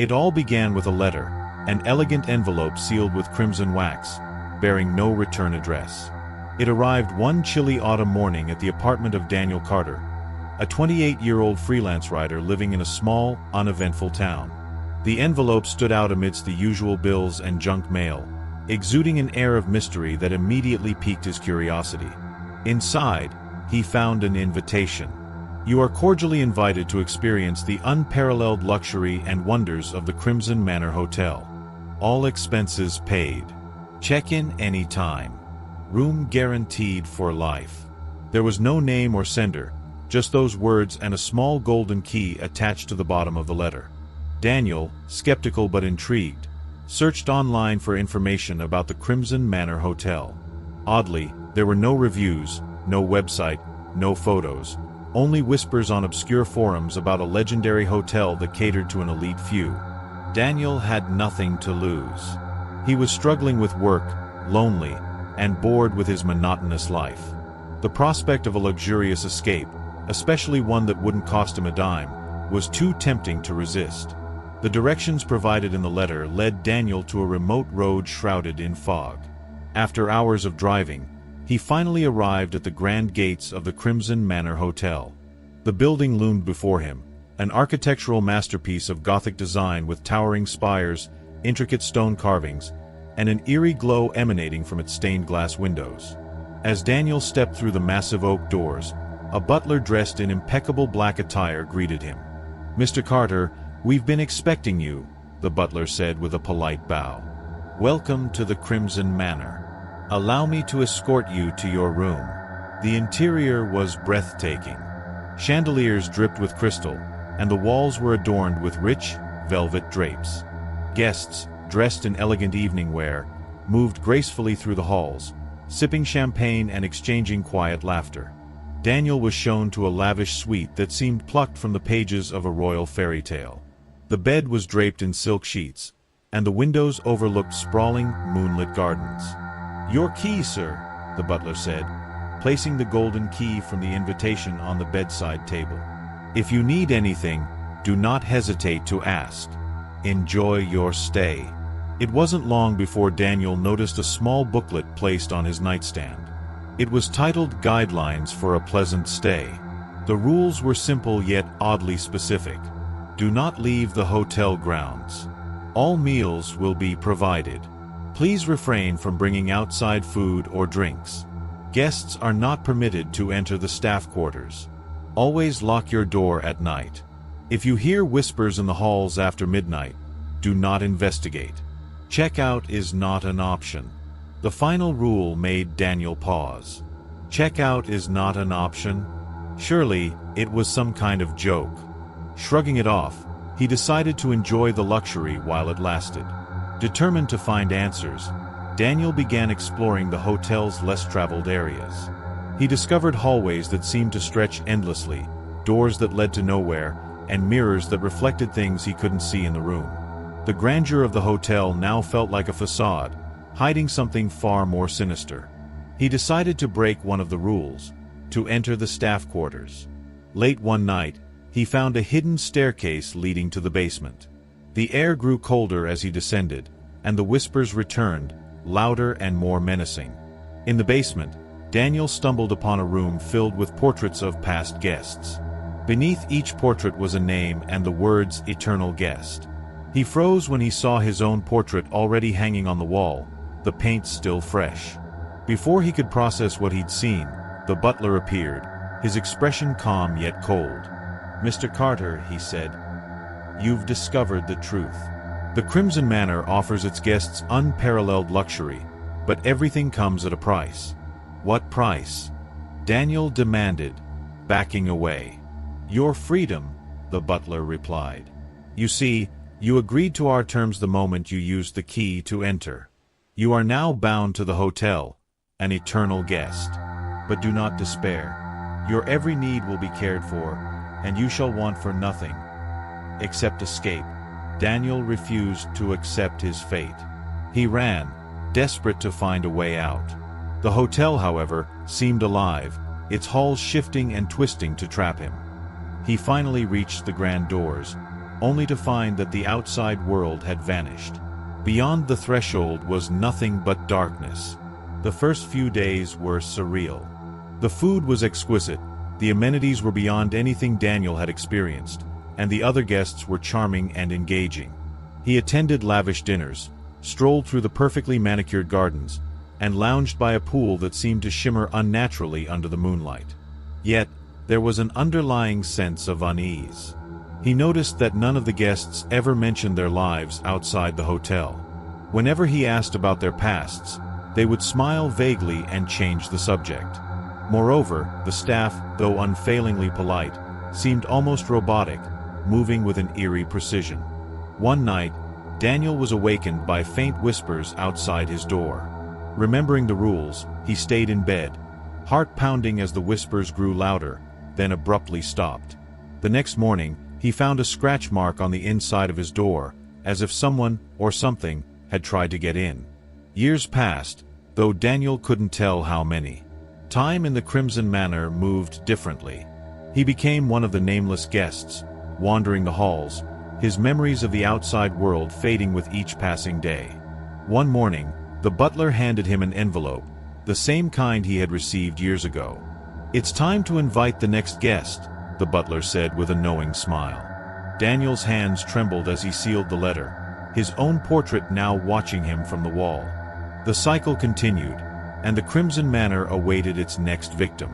It all began with a letter, an elegant envelope sealed with crimson wax, bearing no return address. It arrived one chilly autumn morning at the apartment of Daniel Carter, a 28-year-old freelance writer living in a small, uneventful town. The envelope stood out amidst the usual bills and junk mail, exuding an air of mystery that immediately piqued his curiosity. Inside, he found an invitation. You are cordially invited to experience the unparalleled luxury and wonders of the Crimson Manor Hotel. All expenses paid. Check-in anytime. Room guaranteed for life. There was no name or sender, just those words and a small golden key attached to the bottom of the letter. Daniel, skeptical but intrigued, searched online for information about the Crimson Manor Hotel. Oddly, there were no reviews, no website, no photos, only whispers on obscure forums about a legendary hotel that catered to an elite few. Daniel had nothing to lose. He was struggling with work, lonely, and bored with his monotonous life. The prospect of a luxurious escape, especially one that wouldn't cost him a dime, was too tempting to resist. The directions provided in the letter led Daniel to a remote road shrouded in fog. After hours of driving, he finally arrived at the grand gates of the Crimson Manor Hotel. The building loomed before him, an architectural masterpiece of Gothic design with towering spires, intricate stone carvings, and an eerie glow emanating from its stained glass windows. As Daniel stepped through the massive oak doors, a butler dressed in impeccable black attire greeted him. "Mr. Carter, we've been expecting you," the butler said with a polite bow. "Welcome to the Crimson Manor. Allow me to escort you to your room." The interior was breathtaking. Chandeliers dripped with crystal, and the walls were adorned with rich, velvet drapes. Guests, dressed in elegant evening wear, moved gracefully through the halls, sipping champagne and exchanging quiet laughter. Daniel was shown to a lavish suite that seemed plucked from the pages of a royal fairy tale. The bed was draped in silk sheets, and the windows overlooked sprawling, moonlit gardens. "Your key, sir," the butler said, placing the golden key from the invitation on the bedside table. "If you need anything, do not hesitate to ask. Enjoy your stay." It wasn't long before Daniel noticed a small booklet placed on his nightstand. It was titled Guidelines for a Pleasant Stay. The rules were simple yet oddly specific. Do not leave the hotel grounds. All meals will be provided. Please refrain from bringing outside food or drinks. Guests are not permitted to enter the staff quarters. Always lock your door at night. If you hear whispers in the halls after midnight, do not investigate. Checkout is not an option. The final rule made Daniel pause. Checkout is not an option? Surely, it was some kind of joke. Shrugging it off, he decided to enjoy the luxury while it lasted. Determined to find answers, Daniel began exploring the hotel's less-traveled areas. He discovered hallways that seemed to stretch endlessly, doors that led to nowhere, and mirrors that reflected things he couldn't see in the room. The grandeur of the hotel now felt like a facade, hiding something far more sinister. He decided to break one of the rules, to enter the staff quarters. Late one night, he found a hidden staircase leading to the basement. The air grew colder as he descended, and the whispers returned, louder and more menacing. In the basement, Daniel stumbled upon a room filled with portraits of past guests. Beneath each portrait was a name and the words "Eternal Guest." He froze when he saw his own portrait already hanging on the wall, the paint still fresh. Before he could process what he'd seen, the butler appeared, his expression calm yet cold. "Mr. Carter," he said, "you've discovered the truth. The Crimson Manor offers its guests unparalleled luxury, but everything comes at a price." "What price?" Daniel demanded, backing away. "Your freedom," the butler replied. "You see, you agreed to our terms the moment you used the key to enter. You are now bound to the hotel, an eternal guest. But do not despair. Your every need will be cared for, and you shall want for nothing except escape." Daniel refused to accept his fate. He ran, desperate to find a way out. The hotel, however, seemed alive, its halls shifting and twisting to trap him. He finally reached the grand doors, only to find that the outside world had vanished. Beyond the threshold was nothing but darkness. The first few days were surreal. The food was exquisite, the amenities were beyond anything Daniel had experienced, and the other guests were charming and engaging. He attended lavish dinners, strolled through the perfectly manicured gardens, and lounged by a pool that seemed to shimmer unnaturally under the moonlight. Yet, there was an underlying sense of unease. He noticed that none of the guests ever mentioned their lives outside the hotel. Whenever he asked about their pasts, they would smile vaguely and change the subject. Moreover, the staff, though unfailingly polite, seemed almost robotic, moving with an eerie precision. One night, Daniel was awakened by faint whispers outside his door. Remembering the rules, he stayed in bed, heart pounding as the whispers grew louder, then abruptly stopped. The next morning, he found a scratch mark on the inside of his door, as if someone, or something, had tried to get in. Years passed, though Daniel couldn't tell how many. Time in the Crimson Manor moved differently. He became one of the nameless guests, wandering the halls, his memories of the outside world fading with each passing day. One morning, the butler handed him an envelope, the same kind he had received years ago. "It's time to invite the next guest," the butler said with a knowing smile. Daniel's hands trembled as he sealed the letter, his own portrait now watching him from the wall. The cycle continued, and the Crimson Manor awaited its next victim.